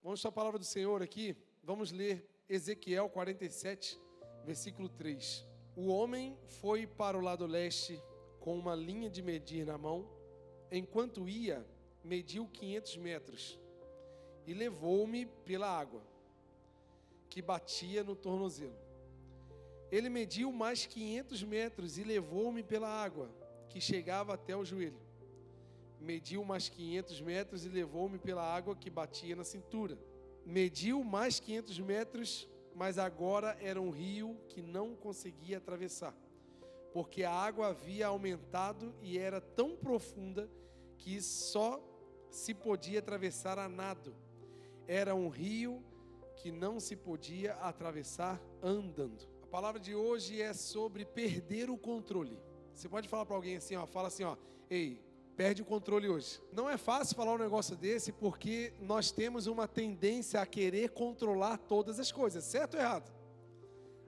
Vamos para a palavra do Senhor aqui. Vamos ler Ezequiel 47, versículo 3. O homem foi para o lado leste com uma linha de medir na mão. Enquanto ia, mediu 500 metros e levou-me pela água, que batia no tornozelo. Ele mediu mais 500 metros e levou-me pela água, que chegava até o joelho. Mediu mais 500 metros e levou-me pela água que batia na cintura. Mediu mais 500 metros, mas agora era um rio que não conseguia atravessar, porque a água havia aumentado e era tão profunda que só se podia atravessar a nado. Era um rio que não se podia atravessar andando. A palavra de hoje é sobre perder o controle. Você pode falar para alguém assim, fala assim, ei, perde o controle hoje. Não é fácil falar um negócio desse porque nós temos uma tendência a querer controlar todas as coisas, certo ou errado?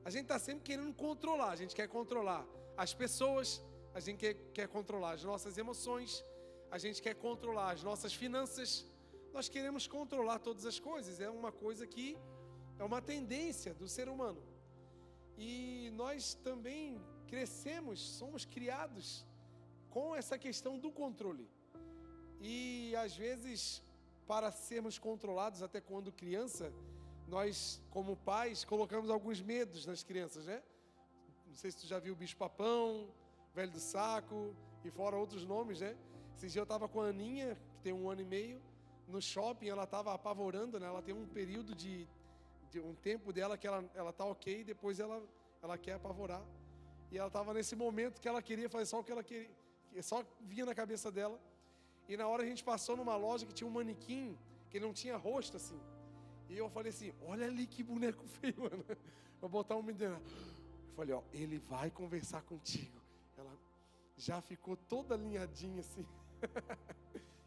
A gente está sempre querendo controlar, a gente quer controlar as pessoas, a gente quer controlar as nossas emoções, a gente quer controlar as nossas finanças, nós queremos controlar todas as coisas, é uma coisa que é uma tendência do ser humano. E nós também crescemos, somos criados com essa questão do controle. E às vezes, para sermos controlados, até quando criança, nós, como pais, colocamos alguns medos nas crianças, né? Não sei se tu já viu o bicho-papão, velho do saco, e fora outros nomes, né? Esse dia eu estava com a Aninha, que tem 1 ano e meio, no shopping, ela estava apavorando, né? Ela tem um período de um tempo dela que ela tá ok, depois ela quer apavorar. E ela estava nesse momento que ela queria fazer só o que ela queria, só vinha na cabeça dela. E na hora a gente passou numa loja que tinha um manequim que não tinha rosto assim. E eu falei assim, olha ali que boneco feio, mano. Vou botar um menino. Eu falei, ele vai conversar contigo. Ela já ficou toda alinhadinha assim.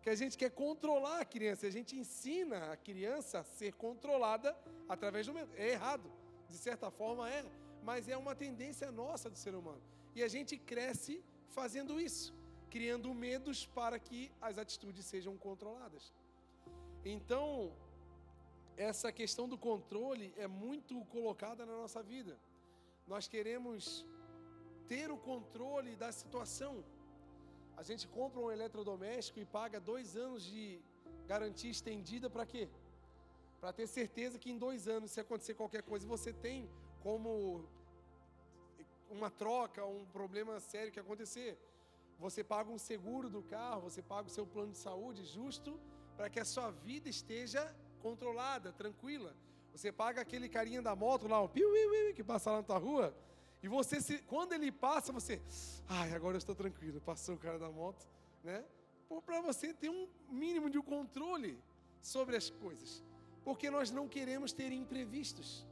Que a gente quer controlar a criança. A gente ensina a criança a ser controlada através do medo. É errado, de certa forma é, mas é uma tendência nossa do ser humano. E a gente cresce fazendo isso, criando medos para que as atitudes sejam controladas. Então, essa questão do controle é muito colocada na nossa vida. Nós queremos ter o controle da situação. A gente compra um eletrodoméstico e paga 2 anos de garantia estendida para quê? Para ter certeza que em 2 anos, se acontecer qualquer coisa, você tem como uma troca, um problema sério que acontecer. Você paga um seguro do carro, você paga o seu plano de saúde justo para que a sua vida esteja controlada, tranquila. Você paga aquele carinha da moto lá, que passa lá na tua rua, e você, quando ele passa, você, agora eu estou tranquilo, passou o cara da moto, né? Para você ter um mínimo de controle sobre as coisas, porque nós não queremos ter imprevistos.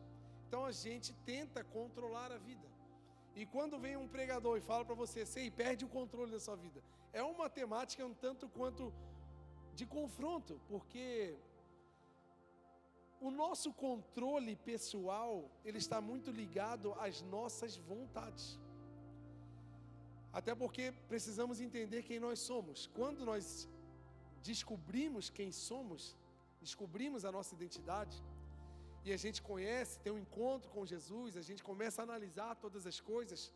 Então a gente tenta controlar a vida. E quando vem um pregador e fala para você, perde o controle da sua vida, é uma temática um tanto quanto de confronto, porque o nosso controle pessoal, ele está muito ligado às nossas vontades. Até porque precisamos entender quem nós somos. Quando nós descobrimos quem somos, descobrimos a nossa identidade, e a gente conhece, tem um encontro com Jesus, a gente começa a analisar todas as coisas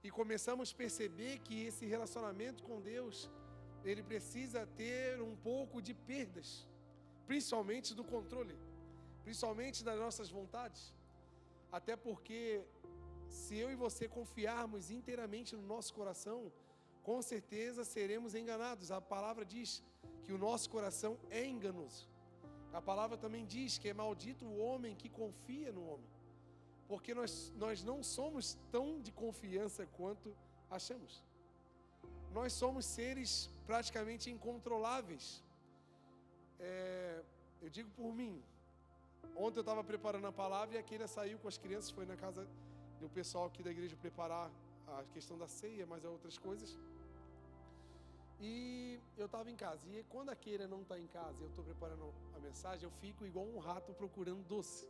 e começamos a perceber que esse relacionamento com Deus, ele precisa ter um pouco de perdas, principalmente do controle, principalmente das nossas vontades. Até porque se eu e você confiarmos inteiramente no nosso coração, com certeza seremos enganados. A palavra diz que o nosso coração é enganoso. A palavra também diz que é maldito o homem que confia no homem, porque nós não somos tão de confiança quanto achamos. Nós somos seres praticamente incontroláveis. Eu digo por mim, ontem eu estava preparando a palavra e a Keila saiu com as crianças, foi na casa do pessoal aqui da igreja preparar a questão da ceia, mas outras coisas. E eu estava em casa, e quando a Keira não está em casa e eu estou preparando a mensagem, eu fico igual um rato procurando doce.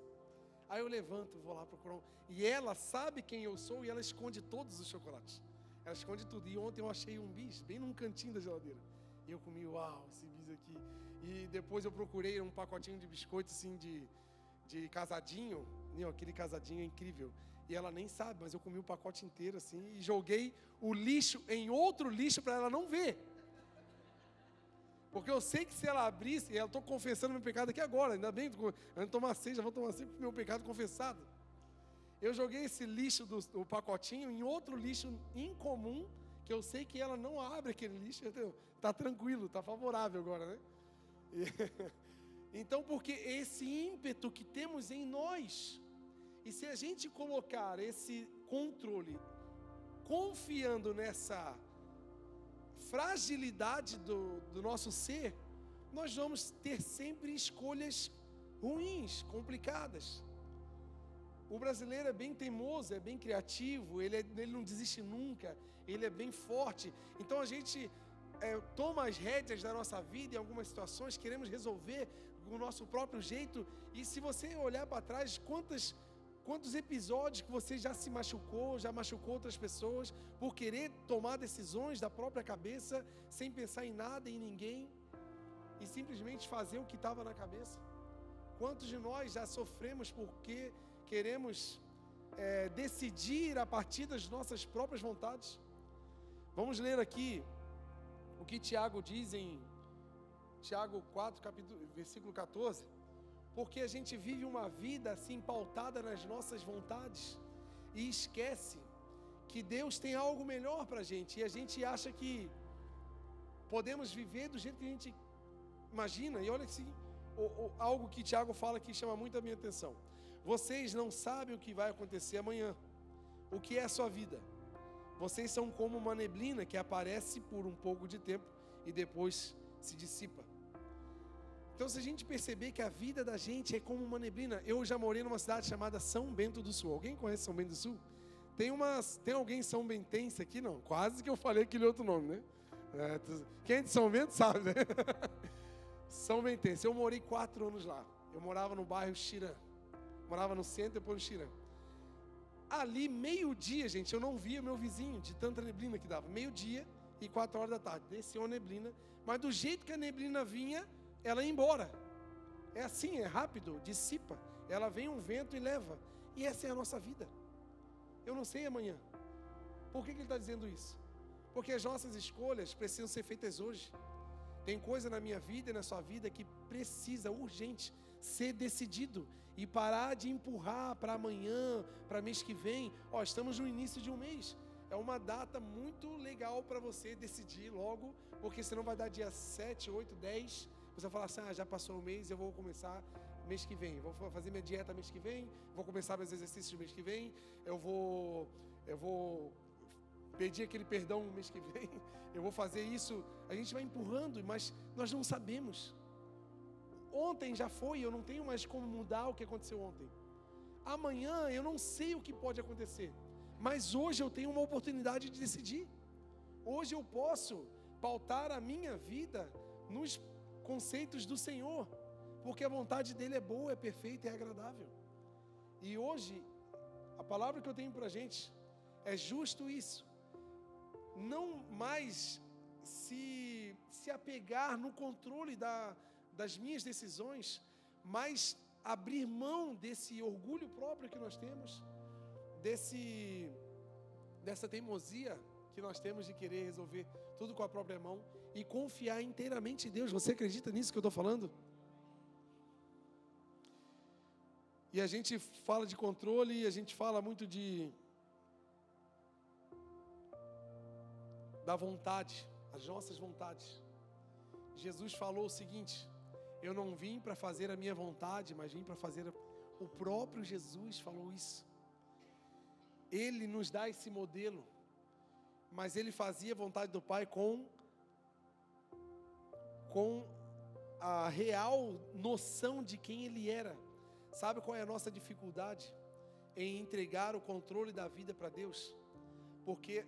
Aí eu levanto, vou lá procurar e ela sabe quem eu sou e ela esconde todos os chocolates. Ela esconde tudo. E ontem eu achei um bis bem num cantinho da geladeira. E eu comi, uau, esse bis aqui. E depois eu procurei um pacotinho de biscoito, assim, de casadinho. Aquele casadinho é incrível. E ela nem sabe, mas eu comi o pacote inteiro, assim, e joguei o lixo em outro lixo para ela não ver. Porque eu sei que se ela abrisse, eu estou confessando meu pecado aqui agora, ainda bem, antes de tomar ceia, já vou tomar ceia com meu pecado confessado. Eu joguei esse lixo do pacotinho em outro lixo incomum, que eu sei que ela não abre aquele lixo, está tranquilo, está favorável agora, né? Então, porque esse ímpeto que temos em nós, e se a gente colocar esse controle, confiando nessa fragilidade do nosso ser, nós vamos ter sempre escolhas ruins, complicadas. O brasileiro é bem teimoso, é bem criativo, ele não desiste nunca, ele é bem forte. Então a gente toma as rédeas da nossa vida em algumas situações, queremos resolver do nosso próprio jeito. E se você olhar para trás, quantos episódios que você já se machucou, já machucou outras pessoas por querer tomar decisões da própria cabeça, sem pensar em nada e em ninguém, e simplesmente fazer o que estava na cabeça. Quantos de nós já sofremos porque queremos decidir a partir das nossas próprias vontades? Vamos ler aqui o que Tiago diz em Tiago 4, versículo 14. Porque a gente vive uma vida assim pautada nas nossas vontades e esquece que Deus tem algo melhor para a gente, e a gente acha que podemos viver do jeito que a gente imagina. E olha que algo que Tiago fala que chama muito a minha atenção: vocês não sabem o que vai acontecer amanhã, o que é a sua vida. Vocês são como uma neblina que aparece por um pouco de tempo e depois se dissipa. Então, se a gente perceber que a vida da gente é como uma neblina. Eu já morei numa cidade chamada São Bento do Sul. Alguém conhece São Bento do Sul? Tem alguém São Bentense aqui? Não, quase que eu falei aquele outro nome, né? Quem é de São Bento sabe, né? São Bentense. Eu morei 4 anos lá. Eu morava no bairro Xirã. Morava no centro, depois no Xirã. Ali, meio-dia, gente, eu não via meu vizinho, de tanta neblina que dava. Meio-dia e 4 horas da tarde. Desceu a neblina. Mas do jeito que a neblina vinha, ela ia embora. É assim, é rápido, dissipa. Ela vem um vento e leva. E essa é a nossa vida. Eu não sei amanhã. Por que ele está dizendo isso? Porque as nossas escolhas precisam ser feitas hoje. Tem coisa na minha vida e na sua vida que precisa, urgente, ser decidido. E parar de empurrar para amanhã, para mês que vem. Estamos no início de um mês. É uma data muito legal para você decidir logo, porque senão vai dar dia 7, 8, 10. Você vai falar assim: já passou o mês, eu vou começar mês que vem. Vou fazer minha dieta mês que vem, vou começar meus exercícios mês que vem, eu vou pedir aquele perdão mês que vem, eu vou fazer isso. A gente vai empurrando, mas nós não sabemos. Ontem já foi, eu não tenho mais como mudar o que aconteceu ontem. Amanhã eu não sei o que pode acontecer, mas hoje eu tenho uma oportunidade de decidir. Hoje eu posso pautar a minha vida nos conceitos do Senhor, porque a vontade dele é boa, é perfeita e é agradável. E hoje, a palavra que eu tenho para a gente é justo isso: não mais se apegar no controle das minhas decisões, mas abrir mão desse orgulho próprio que nós temos, dessa teimosia que nós temos de querer resolver tudo com a própria mão e confiar inteiramente em Deus. Você acredita nisso que eu estou falando? E a gente fala de controle, e a gente fala muito da vontade, as nossas vontades. Jesus falou o seguinte: eu não vim para fazer a minha vontade, mas vim para fazer o próprio Jesus falou isso. Ele nos dá esse modelo, mas ele fazia a vontade do Pai com a real noção de quem ele era. Sabe qual é a nossa dificuldade em entregar o controle da vida para Deus? Porque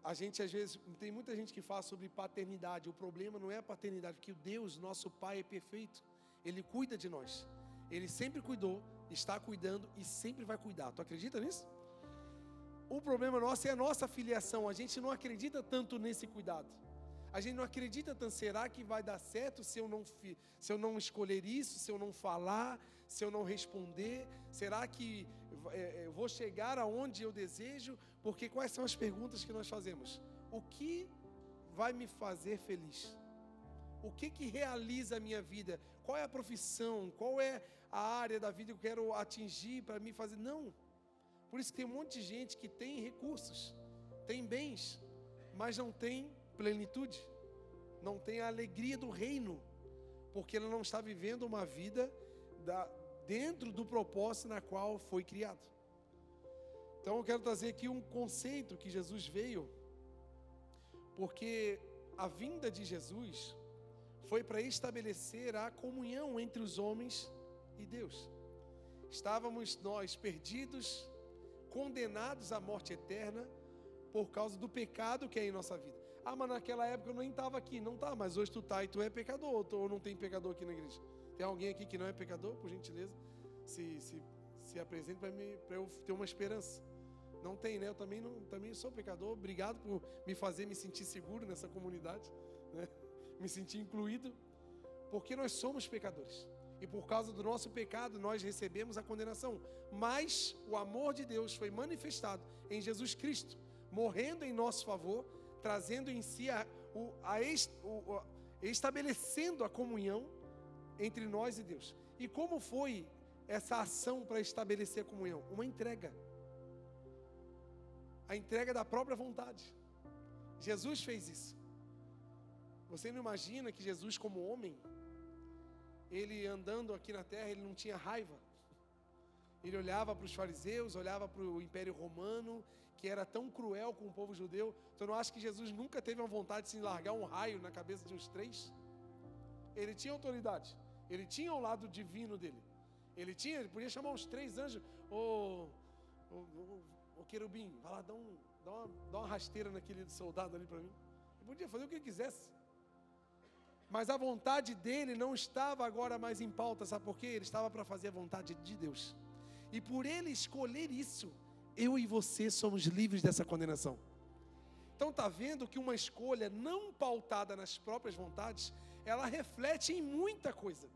a gente às vezes, tem muita gente que fala sobre paternidade. O problema não é a paternidade, porque o Deus, nosso Pai, é perfeito. Ele cuida de nós. Ele sempre cuidou, está cuidando e sempre vai cuidar. Tu acredita nisso? O problema nosso é a nossa filiação. A gente não acredita tanto nesse cuidado. A gente não acredita tanto, será que vai dar certo se eu não escolher isso, se eu não falar, se eu não responder? Será que eu vou chegar aonde eu desejo? Porque quais são as perguntas que nós fazemos? O que vai me fazer feliz? O que realiza a minha vida? Qual é a profissão? Qual é a área da vida que eu quero atingir para me fazer? Não. Por isso que tem um monte de gente que tem recursos, tem bens, mas não tem plenitude, não tem a alegria do reino, porque ela não está vivendo uma vida dentro do propósito na qual foi criado. Então eu quero trazer aqui um conceito que Jesus veio, porque a vinda de Jesus foi para estabelecer a comunhão entre os homens e Deus. Estávamos nós perdidos, condenados à morte eterna por causa do pecado que é em nossa vida. Ah, mas naquela época eu nem estava aqui. Não tá, mas hoje tu tá e tu é pecador, ou não tem pecador aqui na igreja? Tem alguém aqui que não é pecador? Por gentileza, se apresente para eu ter uma esperança. Não tem, né? Eu também sou pecador. Obrigado por me fazer me sentir seguro nessa comunidade, né? Me sentir incluído, porque nós somos pecadores. E por causa do nosso pecado, nós recebemos a condenação. Mas o amor de Deus foi manifestado em Jesus Cristo, morrendo em nosso favor, trazendo em si estabelecendo a comunhão entre nós e Deus. E como foi essa ação para estabelecer a comunhão? Uma entrega. A entrega da própria vontade. Jesus fez isso. Você não imagina que Jesus, como homem, ele andando aqui na terra, ele não tinha raiva. Ele olhava para os fariseus, olhava para o Império Romano, que era tão cruel com o povo judeu. Então não acha que Jesus nunca teve uma vontade de se largar um raio na cabeça de uns 3? Ele tinha autoridade, ele tinha o lado divino dele. Ele podia chamar uns 3 anjos. Ô querubim, vai lá, dá uma rasteira naquele soldado ali para mim. Ele podia fazer o que ele quisesse. Mas a vontade dele não estava agora mais em pauta, sabe por quê? Ele estava para fazer a vontade de Deus. E por ele escolher isso, eu e você somos livres dessa condenação. Então está vendo que uma escolha não pautada nas próprias vontades, ela reflete em muita coisa,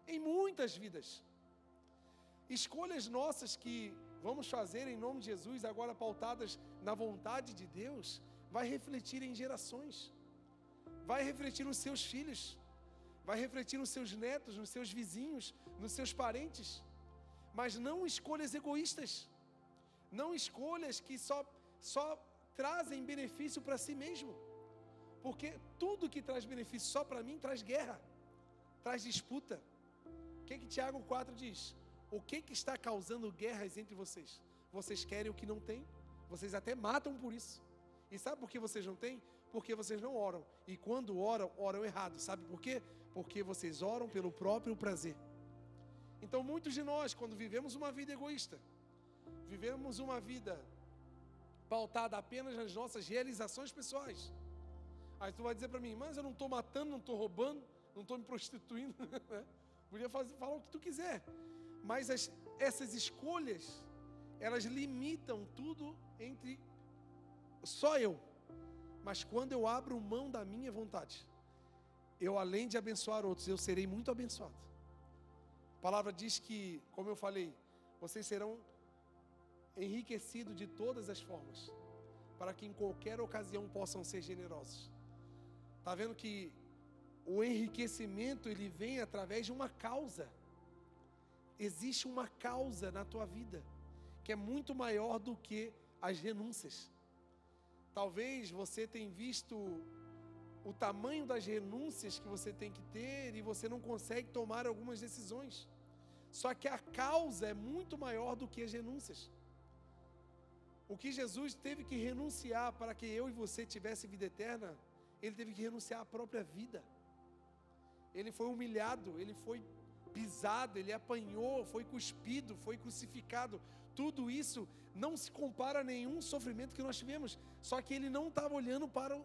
em muitas vidas. Escolhas nossas que vamos fazer em nome de Jesus, agora pautadas na vontade de Deus, vai refletir em gerações. Vai refletir nos seus filhos, vai refletir nos seus netos, nos seus vizinhos, nos seus parentes. Mas não escolhas egoístas, não escolhas que só trazem benefício para si mesmo. Porque tudo que traz benefício só para mim traz guerra, traz disputa. O que Tiago 4 diz? O que está causando guerras entre vocês? Vocês querem o que não tem, vocês até matam por isso. E sabe por que vocês não têm? Porque vocês não oram. E quando oram errado. Sabe por quê? Porque vocês oram pelo próprio prazer. Então muitos de nós, quando vivemos uma vida egoísta, vivemos uma vida pautada apenas nas nossas realizações pessoais. Aí tu vai dizer para mim, mas eu não estou matando, não estou roubando, não estou me prostituindo. Podia falar o que tu quiser. Mas essas escolhas, elas limitam tudo entre só eu. Mas quando eu abro mão da minha vontade, eu além de abençoar outros, eu serei muito abençoado. A palavra diz que, como eu falei, vocês serão enriquecidos de todas as formas, para que em qualquer ocasião possam ser generosos. Está vendo que o enriquecimento, ele vem através de uma causa. Existe uma causa na tua vida, que é muito maior do que as renúncias. Talvez você tenha visto o tamanho das renúncias que você tem que ter e você não consegue tomar algumas decisões. Só que a causa é muito maior do que as renúncias. O que Jesus teve que renunciar para que eu e você tivesse vida eterna, ele teve que renunciar à própria vida. Ele foi humilhado, ele foi pisado, ele apanhou, foi cuspido, foi crucificado. Tudo isso não se compara a nenhum sofrimento que nós tivemos. Só que ele não estava olhando para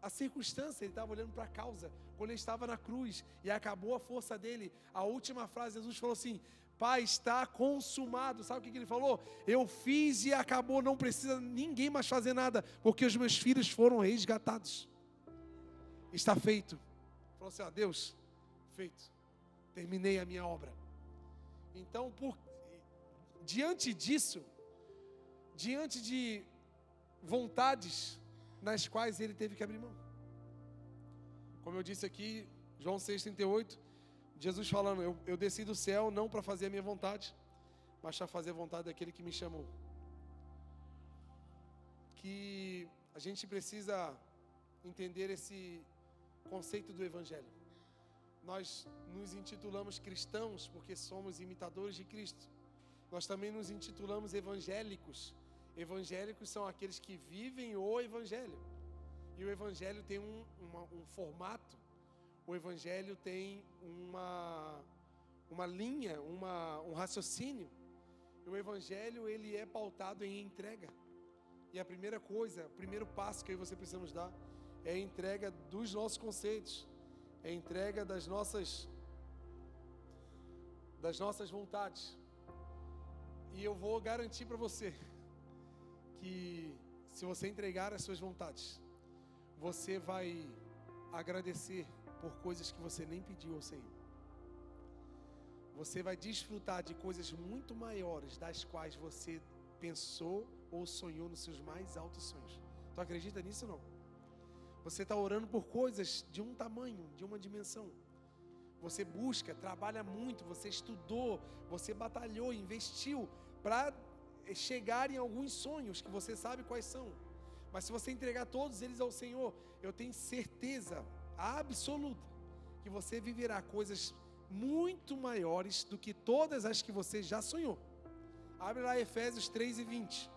a circunstância, ele estava olhando para a causa. Quando ele estava na cruz e acabou a força dele, a última frase, Jesus falou assim: Pai, está consumado. Sabe o que ele falou? Eu fiz e acabou, não precisa ninguém mais fazer nada, porque os meus filhos foram resgatados. está feito. Falou assim, Deus, feito. Terminei a minha obra. Então, diante disso, diante de vontades nas quais ele teve que abrir mão. Como eu disse aqui, João 6,38, Jesus falando, eu desci do céu não para fazer a minha vontade, mas para fazer a vontade daquele que me chamou. Que a gente precisa entender esse conceito do Evangelho. Nós nos intitulamos cristãos porque somos imitadores de Cristo. Nós também nos intitulamos evangélicos. Evangélicos são aqueles que vivem o Evangelho. E o Evangelho tem um formato. O Evangelho tem uma linha, um raciocínio. E o Evangelho, ele é pautado em entrega. E a primeira coisa, o primeiro passo que você precisamos dar é a entrega dos nossos conceitos. É a entrega das nossas vontades. E eu vou garantir para você que se você entregar as suas vontades, você vai agradecer por coisas que você nem pediu ao Senhor. Você vai desfrutar de coisas muito maiores das quais você pensou ou sonhou nos seus mais altos sonhos. Tu acredita nisso ou não? Você está orando por coisas de um tamanho, de uma dimensão. Você busca, trabalha muito, você estudou, você batalhou, investiu para chegar em alguns sonhos que você sabe quais são. Mas se você entregar todos eles ao Senhor, eu tenho certeza absoluta que você viverá coisas muito maiores do que todas as que você já sonhou. Abre lá Efésios 3:20.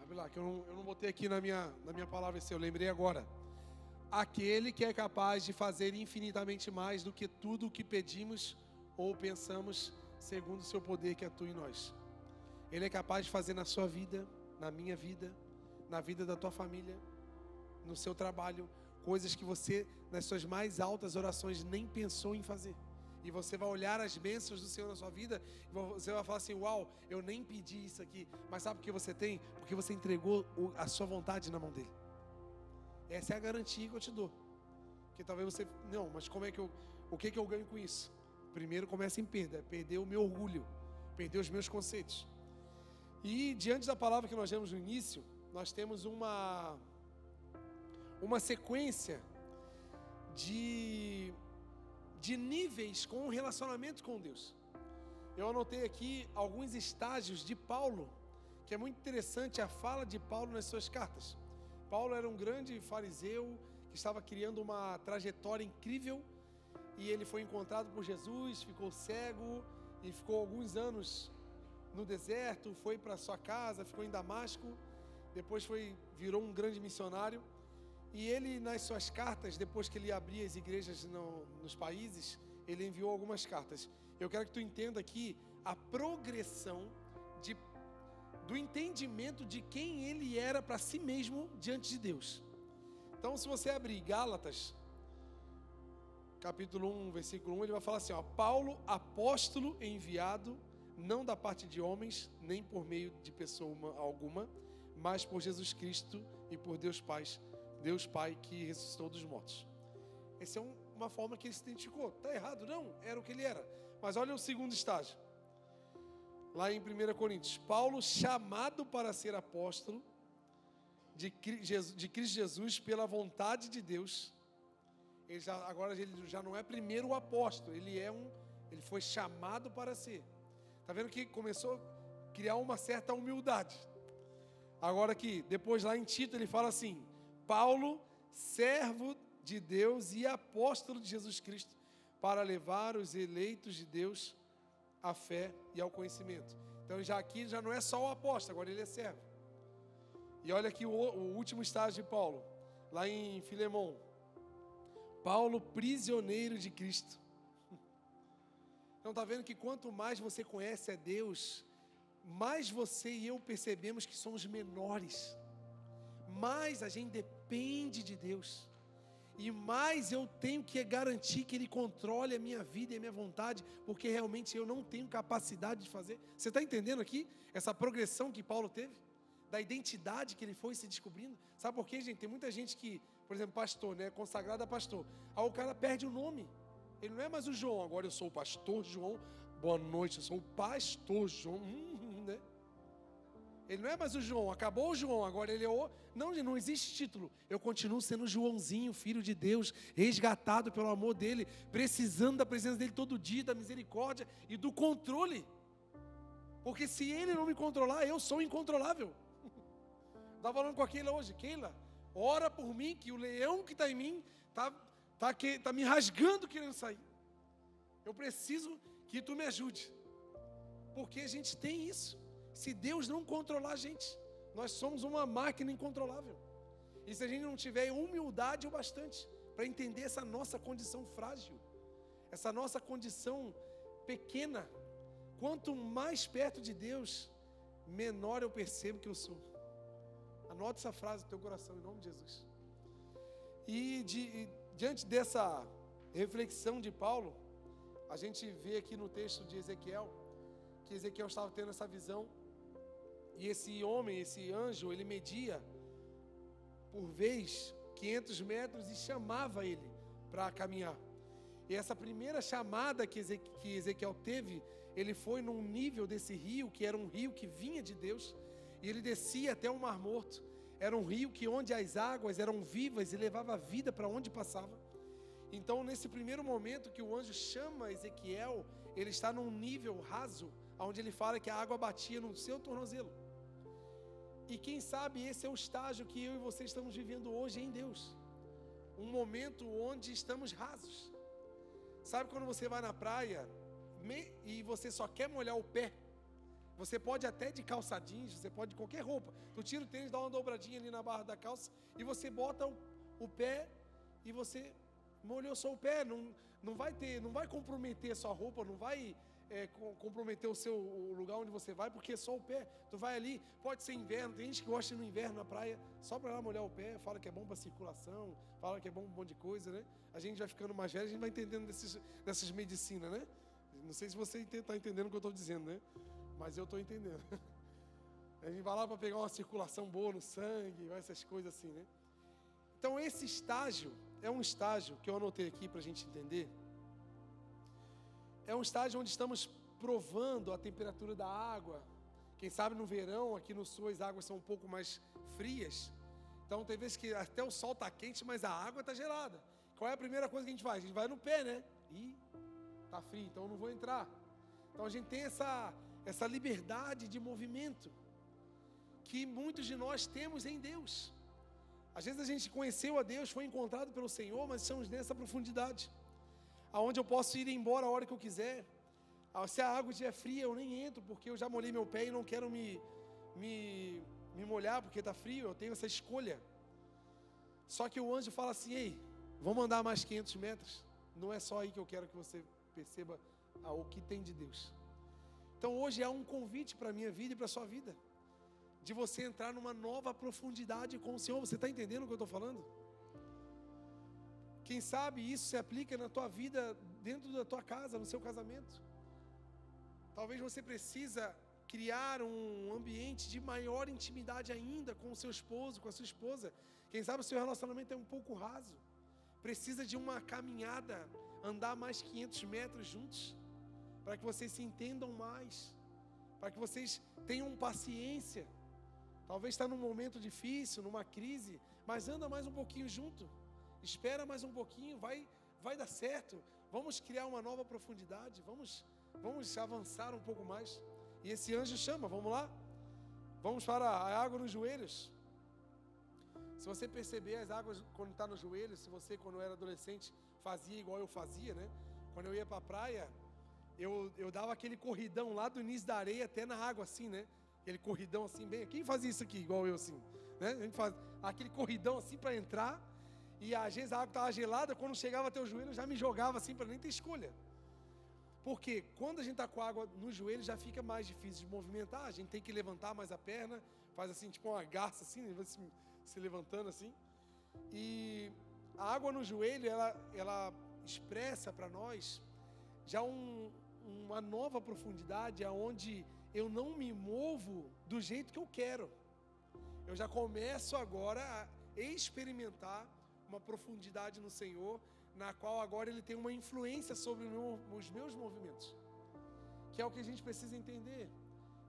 Abre lá, que eu não botei aqui na minha palavra, eu lembrei agora. Aquele que é capaz de fazer infinitamente mais do que tudo o que pedimos ou pensamos, segundo o seu poder que atua em nós. Ele é capaz de fazer na sua vida, na minha vida, na vida da tua família, no seu trabalho, coisas que você, nas suas mais altas orações, nem pensou em fazer. E você vai olhar as bênçãos do Senhor na sua vida, e você vai falar assim, uau, eu nem pedi isso aqui. Mas sabe por que você tem? Porque você entregou a sua vontade na mão dele. Essa é a garantia que eu te dou. Porque talvez você, não, mas o que eu ganho com isso? Primeiro começa em perder o meu orgulho, perder os meus conceitos. E diante da palavra que nós vemos no início, nós temos uma sequência de níveis com um relacionamento com Deus. Eu anotei aqui alguns estágios de Paulo, que é muito interessante a fala de Paulo nas suas cartas. Paulo era um grande fariseu que estava criando uma trajetória incrível e ele foi encontrado por Jesus, ficou cego e ficou alguns anos no deserto, foi para sua casa, ficou em Damasco, depois virou um grande missionário. E ele, nas suas cartas, depois que ele abria as igrejas nos países, ele enviou algumas cartas. Eu quero que tu entenda aqui a progressão do entendimento de quem ele era para si mesmo diante de Deus. Então, se você abrir Gálatas, capítulo 1, versículo 1, ele vai falar assim, Paulo, apóstolo enviado, não da parte de homens, nem por meio de pessoa alguma, mas por Jesus Cristo e por Deus Pai que ressuscitou dos mortos. Essa é uma forma que ele se identificou. Está errado? Não, era o que ele era. Mas olha o segundo estágio. Lá em 1 Coríntios, Paulo, chamado para ser apóstolo de Cristo Jesus pela vontade de Deus. Agora ele já não é primeiro o apóstolo, ele foi chamado para ser. Está vendo que começou a criar uma certa humildade. Agora aqui, depois lá em Tito ele fala assim, Paulo, servo de Deus e apóstolo de Jesus Cristo, para levar os eleitos de Deus à fé e ao conhecimento. Então aqui já não é só o apóstolo, agora ele é servo. E olha aqui o último estágio de Paulo, lá em Filemão. Paulo, prisioneiro de Cristo. Então está vendo que quanto mais você conhece a Deus, mais você e eu percebemos que somos menores. Mais a gente depende de Deus. e mais eu tenho que garantir que Ele controle a minha vida e a minha vontade, porque realmente eu não tenho capacidade de fazer. Você está entendendo aqui essa progressão que Paulo teve? Da identidade que ele foi se descobrindo? Sabe por quê, gente? Tem muita gente que, por exemplo, pastor, né? Consagrado a pastor. Aí o cara perde o nome. Ele não é mais o João, agora eu sou o pastor João. Boa noite, eu sou o pastor João. Né? Ele não é mais o João, acabou o João, agora ele é o... Não existe título. Eu continuo sendo Joãozinho, filho de Deus, resgatado pelo amor dele, precisando da presença dele todo dia, da misericórdia e do controle. Porque se ele não me controlar, eu sou incontrolável. Estava falando com a Keila hoje. Keila, ora por mim, que o leão que está em mim está me rasgando querendo sair. Eu preciso que tu me ajude. Porque a gente tem isso. Se Deus não controlar a gente, nós somos uma máquina incontrolável. E se a gente não tiver humildade o bastante para entender essa nossa condição frágil, essa nossa condição pequena, quanto mais perto de Deus, menor eu percebo que eu sou. Anota essa frase no teu coração, em nome de Jesus. E diante dessa reflexão de Paulo, a gente vê aqui no texto de Ezequiel, que Ezequiel estava tendo essa visão, e esse homem, esse anjo, ele media, por vez, 500 metros e chamava ele para caminhar. E essa primeira chamada que Ezequiel teve, ele foi num nível desse rio, que era um rio que vinha de Deus, e ele descia até o Mar Morto. Era um rio que onde as águas eram vivas e levava vida para onde passava. Então, nesse primeiro momento que o anjo chama Ezequiel, ele está num nível raso, onde ele fala que a água batia no seu tornozelo. E quem sabe esse é o estágio que eu e você estamos vivendo hoje em Deus. Um momento onde estamos rasos. Sabe quando você vai na praia e você só quer molhar o pé? Você pode até de calça jeans, você pode de qualquer roupa. Tu tira o tênis, dá uma dobradinha ali na barra da calça e você bota o pé e você molhou só o pé. Não vai comprometer a sua roupa, não vai comprometer o lugar onde você vai, porque é só o pé. Tu vai ali, pode ser inverno, tem gente que gosta de ir no inverno na praia, só para lá molhar o pé, fala que é bom para circulação, fala que é bom para um monte de coisa, né? A gente vai ficando mais velho, a gente vai entendendo dessas medicinas, né? Não sei se você está entendendo o que eu estou dizendo, né? Mas eu estou entendendo. A gente vai lá para pegar uma circulação boa no sangue, essas coisas assim, né? Então esse estágio é um estágio que eu anotei aqui para a gente entender. É um estágio onde estamos provando a temperatura da água. Quem sabe no verão, aqui no sul, as águas são um pouco mais frias. Então tem vezes que até o sol está quente, mas a água está gelada. Qual é a primeira coisa que a gente faz? A gente vai no pé, né? Ih, está frio, então eu não vou entrar. Então a gente tem essa liberdade de movimento que muitos de nós temos em Deus. Às vezes a gente conheceu a Deus, foi encontrado pelo Senhor, mas estamos nessa profundidade, aonde eu posso ir embora a hora que eu quiser. Se a água estiver fria, eu nem entro, porque eu já molhei meu pé e não quero me molhar, porque está frio, eu tenho essa escolha. Só que o anjo fala assim: ei, vamos andar mais 500 metros. Não é só aí que eu quero que você perceba o que tem de Deus. Então hoje há um convite para a minha vida e para a sua vida, de você entrar numa nova profundidade com o Senhor. Você está entendendo o que eu estou falando? Quem sabe isso se aplica na tua vida, dentro da tua casa, no seu casamento. Talvez você precisa criar um ambiente de maior intimidade ainda com o seu esposo, com a sua esposa. Quem sabe o seu relacionamento é um pouco raso. Precisa de uma caminhada, andar mais 500 metros juntos, para que vocês se entendam mais, para que vocês tenham paciência. Talvez está num momento difícil, numa crise, mas anda mais um pouquinho junto. Espera mais um pouquinho, vai dar certo. Vamos criar uma nova profundidade, vamos avançar um pouco mais. E esse anjo chama, vamos lá? Vamos para a água nos joelhos. Se você perceber, as águas quando está nos joelhos, se você quando era adolescente fazia igual eu fazia, né? Quando eu ia para a praia, eu dava aquele corridão lá do início da areia até na água assim, né? Aquele corridão assim bem... Quem fazia isso aqui igual eu assim? Né? A gente faz aquele corridão assim para entrar. E às vezes a água estava gelada, quando chegava até o joelho eu já me jogava assim para nem ter escolha. Porque quando a gente está com a água no joelho já fica mais difícil de movimentar, a gente tem que levantar mais a perna, faz assim tipo uma garça assim, se levantando assim. E A água no joelho, ela expressa para nós já uma nova profundidade, aonde eu não me movo do jeito que eu quero. Eu já começo agora a experimentar uma profundidade no Senhor, na qual agora Ele tem uma influência sobre os meus movimentos. Que é o que a gente precisa entender.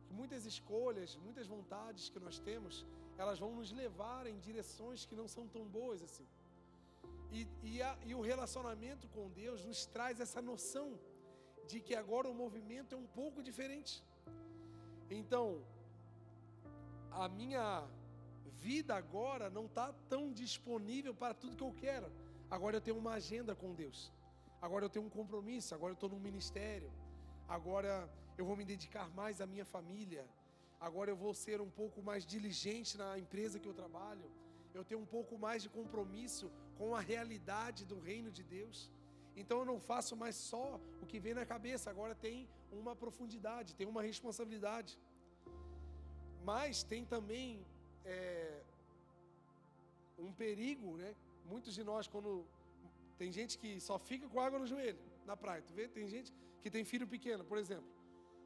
Que muitas escolhas, muitas vontades que nós temos, elas vão nos levar em direções que não são tão boas assim. E o relacionamento com Deus nos traz essa noção de que agora o movimento é um pouco diferente. Então, a minha vida agora não está tão disponível para tudo que eu quero. Agora eu tenho uma agenda com Deus. Agora eu tenho um compromisso. Agora eu estou num ministério. Agora eu vou me dedicar mais à minha família. Agora eu vou ser um pouco mais diligente na empresa que eu trabalho. Eu tenho um pouco mais de compromisso com a realidade do reino de Deus. Então eu não faço mais só o que vem na cabeça. Agora tem uma profundidade, tem uma responsabilidade. Mas tem também um perigo, né? Muitos de nós, quando tem gente que só fica com água no joelho na praia, tu vê? Tem gente que tem filho pequeno, por exemplo.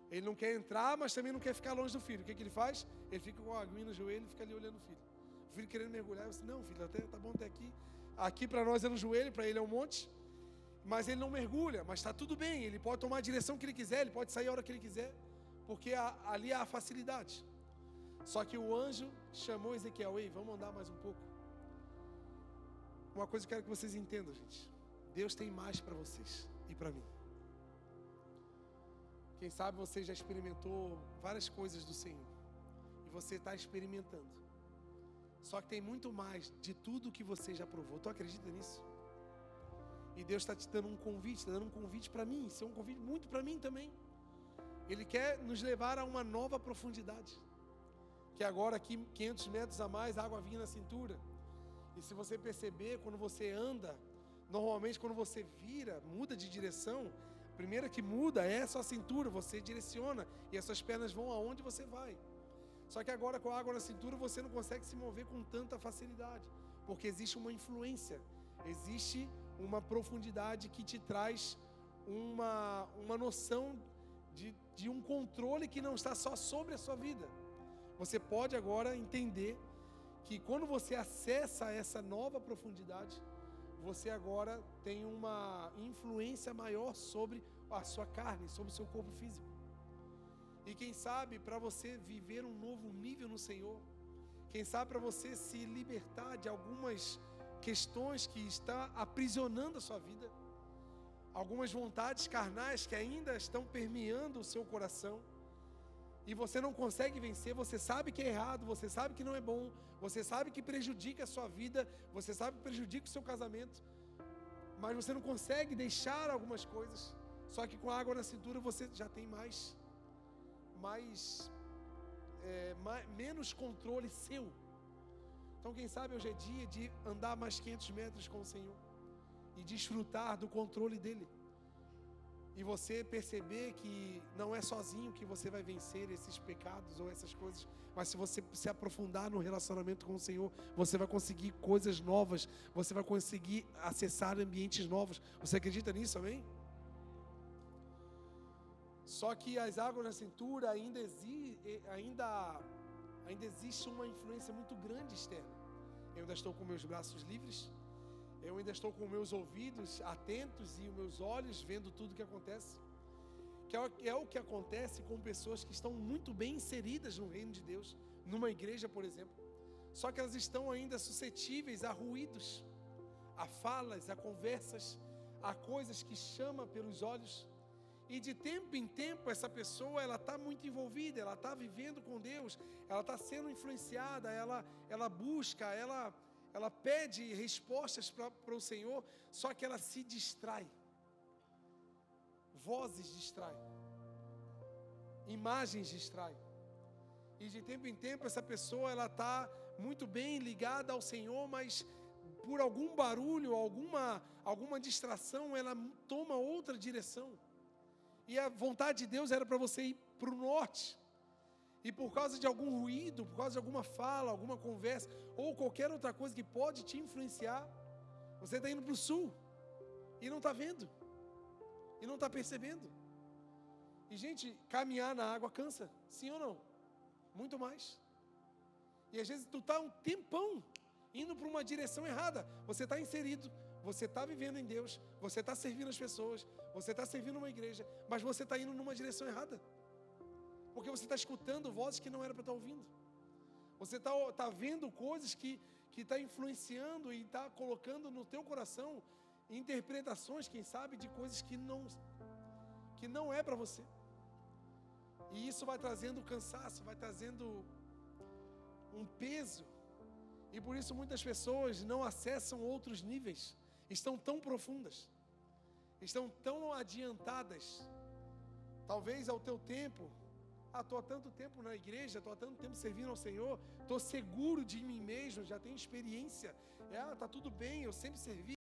Ele não quer entrar, mas também não quer ficar longe do filho. O que ele faz? Ele fica com a aguinha no joelho e fica ali olhando o filho. O filho querendo mergulhar, eu disse, não filho, até tá bom até aqui. Aqui para nós é no joelho, para ele é um monte. Mas ele não mergulha, mas está tudo bem. Ele pode tomar a direção que ele quiser, ele pode sair a hora que ele quiser, porque ali há a facilidade. Só que o anjo chamou Ezequiel, ei, vamos andar mais um pouco. Uma coisa que eu quero que vocês entendam, gente. Deus tem mais para vocês e para mim. Quem sabe você já experimentou várias coisas do Senhor. E você está experimentando. Só que tem muito mais de tudo que você já provou. Tu acredita nisso? E Deus está te dando um convite, está dando um convite para mim. Isso é um convite muito para mim também. Ele quer nos levar a uma nova profundidade. Que agora aqui 500 metros a mais, a água vinha na cintura. E se você perceber, quando você anda, normalmente quando você vira, muda de direção, a primeira que muda é a sua cintura, você direciona e as suas pernas vão aonde você vai. Só que agora com a água na cintura você não consegue se mover com tanta facilidade, porque existe uma influência, existe uma profundidade que te traz uma noção de um controle que não está só sobre a sua vida. Você pode agora entender que quando você acessa essa nova profundidade, você agora tem uma influência maior sobre a sua carne, sobre o seu corpo físico. E quem sabe para você viver um novo nível no Senhor, quem sabe para você se libertar de algumas questões que está aprisionando a sua vida, algumas vontades carnais que ainda estão permeando o seu coração, e você não consegue vencer, você sabe que é errado, você sabe que não é bom, você sabe que prejudica a sua vida, você sabe que prejudica o seu casamento, mas você não consegue deixar algumas coisas. Só que com a água na cintura você já tem menos controle seu. Então quem sabe hoje é dia de andar mais 500 metros com o Senhor e desfrutar do controle dEle. E você perceber que não é sozinho que você vai vencer esses pecados ou essas coisas, mas se você se aprofundar no relacionamento com o Senhor, você vai conseguir coisas novas, você vai conseguir acessar ambientes novos. Você acredita nisso, amém? Só que as águas na cintura ainda existe uma influência muito grande externa. Eu ainda estou com meus braços livres, eu ainda estou com meus ouvidos atentos e os meus olhos vendo tudo que acontece. Que é o que acontece com pessoas que estão muito bem inseridas no reino de Deus, numa igreja, por exemplo. Só que elas estão ainda suscetíveis a ruídos, a falas, a conversas, a coisas que chamam pelos olhos. E de tempo em tempo essa pessoa ela está muito envolvida, ela está vivendo com Deus, ela está sendo influenciada, ela busca, ela pede respostas para o Senhor, só que ela se distrai. Vozes distraem, imagens distraem. E de tempo em tempo essa pessoa ela está muito bem ligada ao Senhor, mas por algum barulho, alguma distração, ela toma outra direção. E a vontade de Deus era para você ir para o norte. E por causa de algum ruído, por causa de alguma fala, alguma conversa, ou qualquer outra coisa que pode te influenciar, Você está indo para o sul e não está vendo, e não está percebendo. E, gente, caminhar na água cansa, sim ou não? Muito mais. E às vezes tu está um tempão indo para uma direção errada. Você está inserido, você está vivendo em Deus, você está servindo as pessoas, você está servindo uma igreja, mas você está indo numa direção errada. Porque você está escutando vozes que não era para estar ouvindo. Você está vendo coisas que está influenciando e está colocando no teu coração interpretações, quem sabe, de coisas que não é para você. E isso vai trazendo cansaço, vai trazendo um peso. E por isso muitas pessoas não acessam outros níveis. Estão tão profundas. Estão tão adiantadas. Talvez ao teu tempo. Estou há tanto tempo na igreja, estou há tanto tempo servindo ao Senhor, estou seguro de mim mesmo, já tenho experiência. Está tudo bem, eu sempre servi.